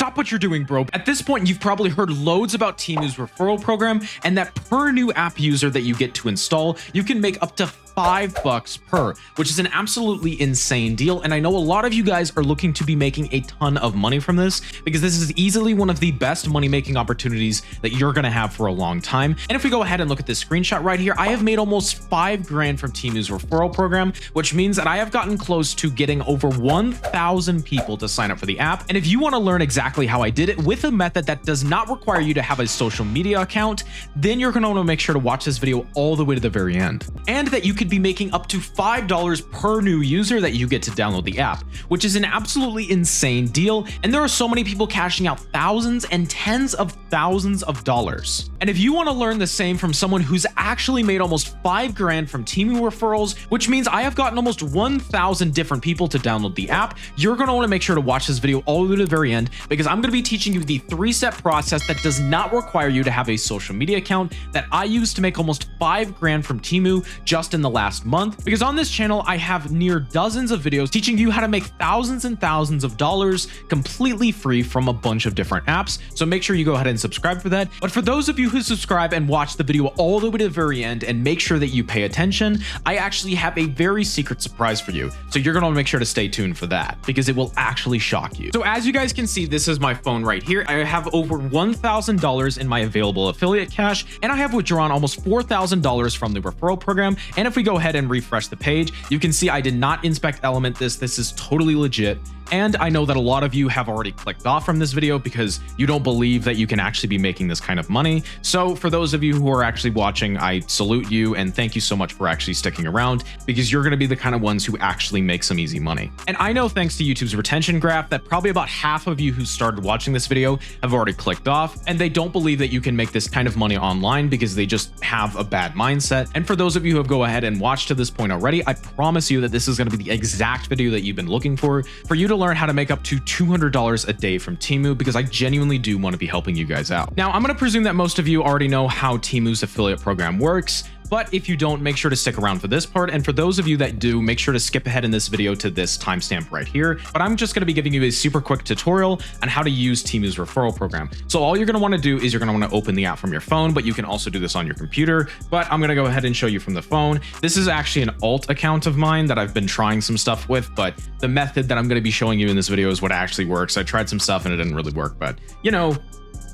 Stop what you're doing, bro. At this point, you've probably heard loads about Temu's referral program and that per new app user that you get to install, you can make up to $5 per, which is an absolutely insane deal. And I know a lot of you guys are looking to be making a ton of money from this because this is easily one of the best money-making opportunities that you're going to have for a long time. And if we go ahead and look at this screenshot right here, I have made almost 5 grand from Temu's referral program, which means that I have gotten close to getting over 1,000 people to sign up for the app. And if you want to learn exactly how I did it with a method that does not require you to have a social media account, then you're going to want to make sure to watch this video all the way to the very end. And that you could be making up to $5 per new user that you get to download the app, which is an absolutely insane deal. And there are so many people cashing out thousands and tens of thousands of dollars. And if you want to learn the same from someone who's actually made almost 5 grand from Temu referrals, which means I have gotten almost 1,000 different people to download the app, you're going to want to make sure to watch this video all the way to the very end because I'm going to be teaching you the 3-step process that does not require you to have a social media account that I used to make almost 5 grand from Temu just in the last month. Because on this channel, I have near dozens of videos teaching you how to make thousands and thousands of dollars completely free from a bunch of different apps. So make sure you go ahead and subscribe for that. But for those of you who subscribe and watch the video all the way to the very end and make sure that you pay attention, I actually have a very secret surprise for you. So you're going to make sure to stay tuned for that because it will actually shock you. So as you guys can see, this is my phone right here. I have over $1,000 in my available affiliate cash, and I have withdrawn almost $4,000 from the referral program. And if we go ahead and refresh the page, you can see I did not inspect element this. This is totally legit. And I know that a lot of you have already clicked off from this video because you don't believe that you can actually be making this kind of money. So for those of you who are actually watching, I salute you and thank you so much for actually sticking around because you're going to be the kind of ones who actually make some easy money. And I know thanks to YouTube's retention graph that probably about half of you who started watching this video have already clicked off and they don't believe that you can make this kind of money online because they just have a bad mindset. And for those of you who have go ahead and watched to this point already, I promise you that this is going to be the exact video that you've been looking for you to learn how to make up to $200 a day from Temu because I genuinely do want to be helping you guys out. Now, I'm going to presume that most of you already know how Temu's affiliate program works. But if you don't, make sure to stick around for this part. And for those of you that do, make sure to skip ahead in this video to this timestamp right here. But I'm just going to be giving you a super quick tutorial on how to use Temu's referral program. So all you're going to want to do is you're going to want to open the app from your phone, but you can also do this on your computer. But I'm going to go ahead and show you from the phone. This is actually an alt account of mine that I've been trying some stuff with, but the method that I'm going to be showing you in this video is what actually works. I tried some stuff and it didn't really work, but you know,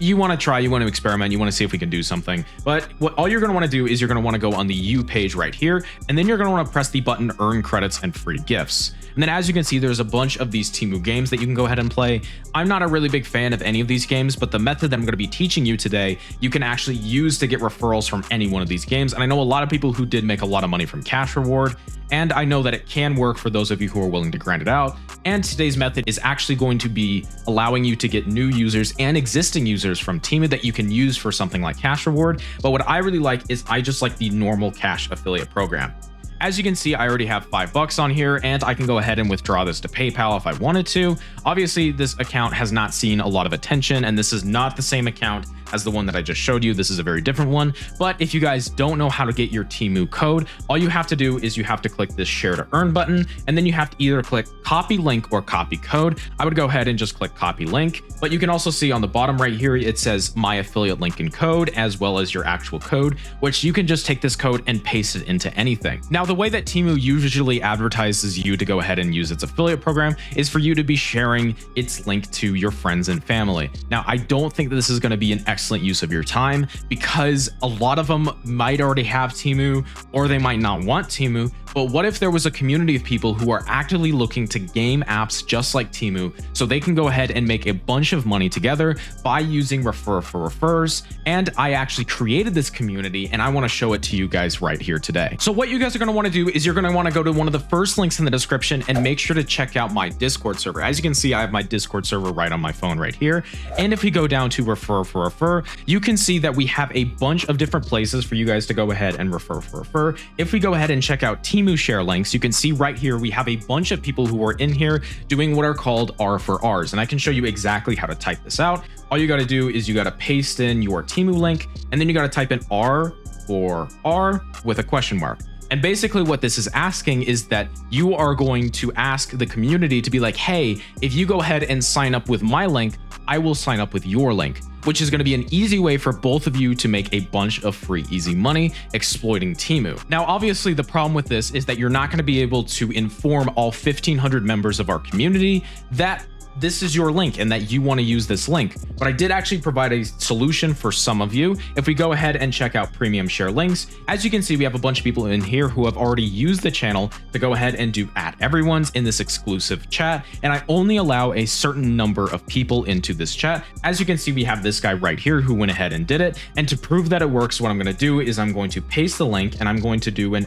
you want to try, you want to experiment, you want to see if we can do something. But all you're going to want to do is you're going to want to go on the U page right here, and then you're going to want to press the button earn credits and free gifts. And then as you can see, there's a bunch of these Temu games that you can go ahead and play. I'm not a really big fan of any of these games, but the method that I'm going to be teaching you today, you can actually use to get referrals from any one of these games. And I know a lot of people who did make a lot of money from cash reward, and I know that it can work for those of you who are willing to grind it out. And today's method is actually going to be allowing you to get new users and existing users from Temu that you can use for something like cash reward. But what I really like is I just like the normal cash affiliate program. As you can see, I already have $5 on here and I can go ahead and withdraw this to PayPal if I wanted to. Obviously, this account has not seen a lot of attention and this is not the same account as the one that I just showed you. This is a very different one. But if you guys don't know how to get your Temu code, all you have to do is you have to click this share to earn button, and then you have to either click copy link or copy code. I would go ahead and just click copy link, but you can also see on the bottom right here, it says my affiliate link and code, as well as your actual code, which you can just take this code and paste it into anything. Now, the way that Temu usually advertises you to go ahead and use its affiliate program is for you to be sharing its link to your friends and family. Now, I don't think that this is going to be an excellent use of your time because a lot of them might already have Temu or they might not want Temu. But what if there was a community of people who are actively looking to game apps just like Temu so they can go ahead and make a bunch of money together by using Refer for Refers? And I actually created this community and I want to show it to you guys right here today. So what you guys are going to want to do is you're going to want to go to one of the first links in the description and make sure to check out my Discord server. As you can see, I have my Discord server right on my phone right here. And if we go down to Refer for Refer, you can see that we have a bunch of different places for you guys to go ahead and refer for refer. If we go ahead and check out Temu share links, you can see right here we have a bunch of people who are in here doing what are called R for Rs, and I can show you exactly how to type this out. All you got to do is you got to paste in your Temu link, and then you got to type in R for R with a question mark. And basically what this is asking is that you are going to ask the community to be like, hey, if you go ahead and sign up with my link, I will sign up with your link, which is going to be an easy way for both of you to make a bunch of free, easy money exploiting Temu. Now, obviously, the problem with this is that you're not going to be able to inform all 1,500 members of our community that this is your link and that you want to use this link. But I did actually provide a solution for some of you. If we go ahead and check out premium share links, as you can see, we have a bunch of people in here who have already used the channel to go ahead and do @everyone's in this exclusive chat. And I only allow a certain number of people into this chat. As you can see, we have this guy right here who went ahead and did it. And to prove that it works, what I'm going to do is I'm going to paste the link and I'm going to do an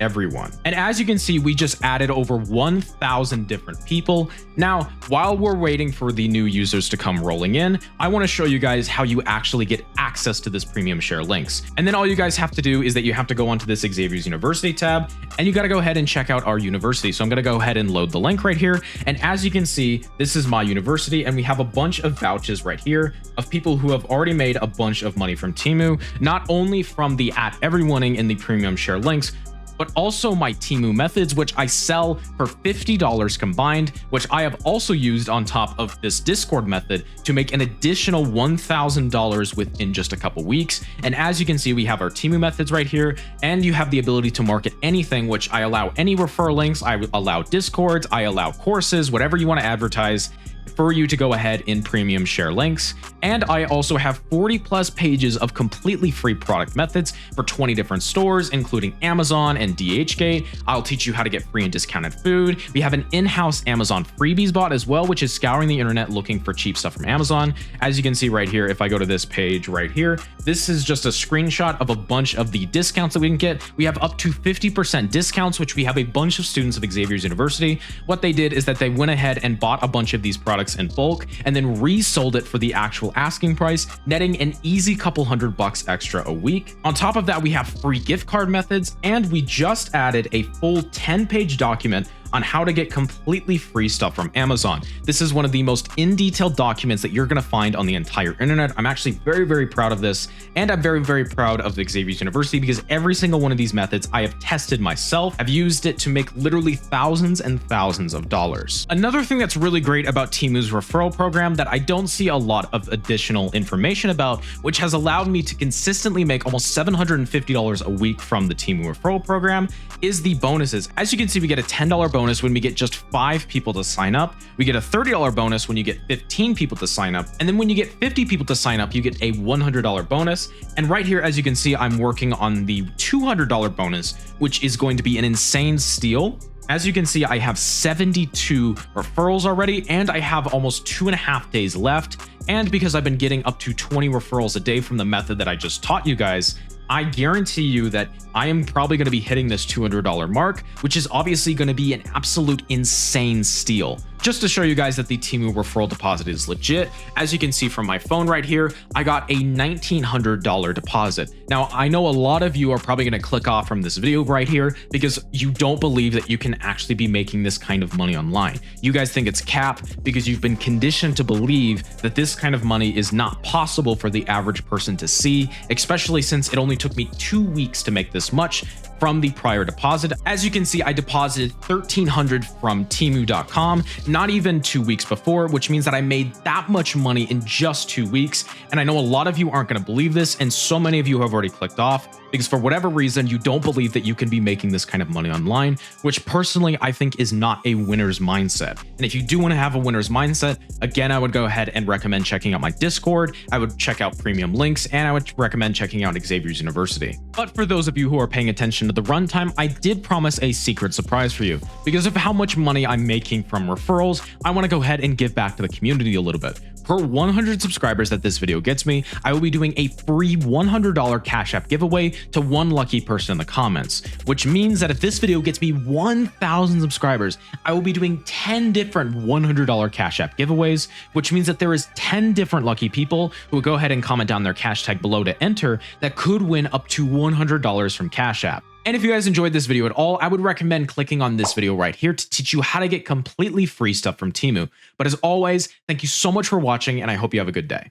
@everyone. And as you can see, we just added over 1,000 different people. Now, while we're waiting for the new users to come rolling in, I want to show you guys how you actually get access to this premium share links. And then all you guys have to do is that you have to go onto this Xavier's University tab and you got to go ahead and check out our university. So I'm going to go ahead and load the link right here. And as you can see, this is my university and we have a bunch of vouchers right here of people who have already made a bunch of money from Temu, not only from the @everyoneing in the premium share links, but also my Temu Methods, which I sell for $50 combined, which I have also used on top of this Discord method to make an additional $1,000 within just a couple weeks. And as you can see, we have our Temu Methods right here, and you have the ability to market anything, which I allow any referral links, I allow Discords, I allow courses, whatever you want to advertise for you to go ahead in premium share links. And I also have 40+ pages of completely free product methods for 20 different stores, including Amazon and DHgate. I'll teach you how to get free and discounted food. We have an in-house Amazon freebies bot as well, which is scouring the internet looking for cheap stuff from Amazon. As you can see right here, if I go to this page right here, this is just a screenshot of a bunch of the discounts that we can get. We have up to 50% discounts, which we have a bunch of students of Xavier's University. What they did is that they went ahead and bought a bunch of these products in bulk and then resold it for the actual asking price, netting an easy couple $100 extra a week. On top of that, we have free gift card methods, and we just added a full 10-page document on how to get completely free stuff from Amazon. This is one of the most in-detail documents that you're gonna find on the entire internet. I'm actually very, very proud of this, and I'm very, very proud of the Xavier's University because every single one of these methods I have tested myself. I've used it to make literally thousands and thousands of dollars. Another thing that's really great about Temu's referral program that I don't see a lot of additional information about, which has allowed me to consistently make almost $750 a week from the Temu referral program, is the bonuses. As you can see, we get a $10 bonus when we get just 5 people to sign up. We get a $30 bonus when you get 15 people to sign up. And then when you get 50 people to sign up, you get a $100 bonus. And right here, as you can see, I'm working on the $200 bonus, which is going to be an insane steal. As you can see, I have 72 referrals already, and I have almost 2.5 days left. And because I've been getting up to 20 referrals a day from the method that I just taught you guys, I guarantee you that I am probably going to be hitting this $200 mark, which is obviously going to be an absolute insane steal. Just to show you guys that the Temu referral deposit is legit, as you can see from my phone right here, I got a $1,900 deposit. Now, I know a lot of you are probably going to click off from this video right here because you don't believe that you can actually be making this kind of money online. You guys think it's cap because you've been conditioned to believe that this kind of money is not possible for the average person to see, especially since it only took me 2 weeks to make this much from the prior deposit. As you can see, I deposited $1,300 from Temu.com, not even 2 weeks before, which means that I made that much money in just 2 weeks. And I know a lot of you aren't going to believe this, and so many of you have already clicked off because for whatever reason, you don't believe that you can be making this kind of money online, which personally I think is not a winner's mindset. And if you do want to have a winner's mindset, again, I would go ahead and recommend checking out my Discord. I would check out premium links, and I would recommend checking out Xavier's University. But for those of you who are paying attention to the runtime, I did promise a secret surprise for you. Because of how much money I'm making from referrals, I want to go ahead and give back to the community a little bit. Per 100 subscribers that this video gets me, I will be doing a free $100 Cash App giveaway to one lucky person in the comments, which means that if this video gets me 1,000 subscribers, I will be doing 10 different $100 Cash App giveaways, which means that there is 10 different lucky people who will go ahead and comment down their cash tag below to enter that could win up to $100 from Cash App. And if you guys enjoyed this video at all, I would recommend clicking on this video right here to teach you how to get completely free stuff from Temu. But as always, thank you so much for watching, and I hope you have a good day.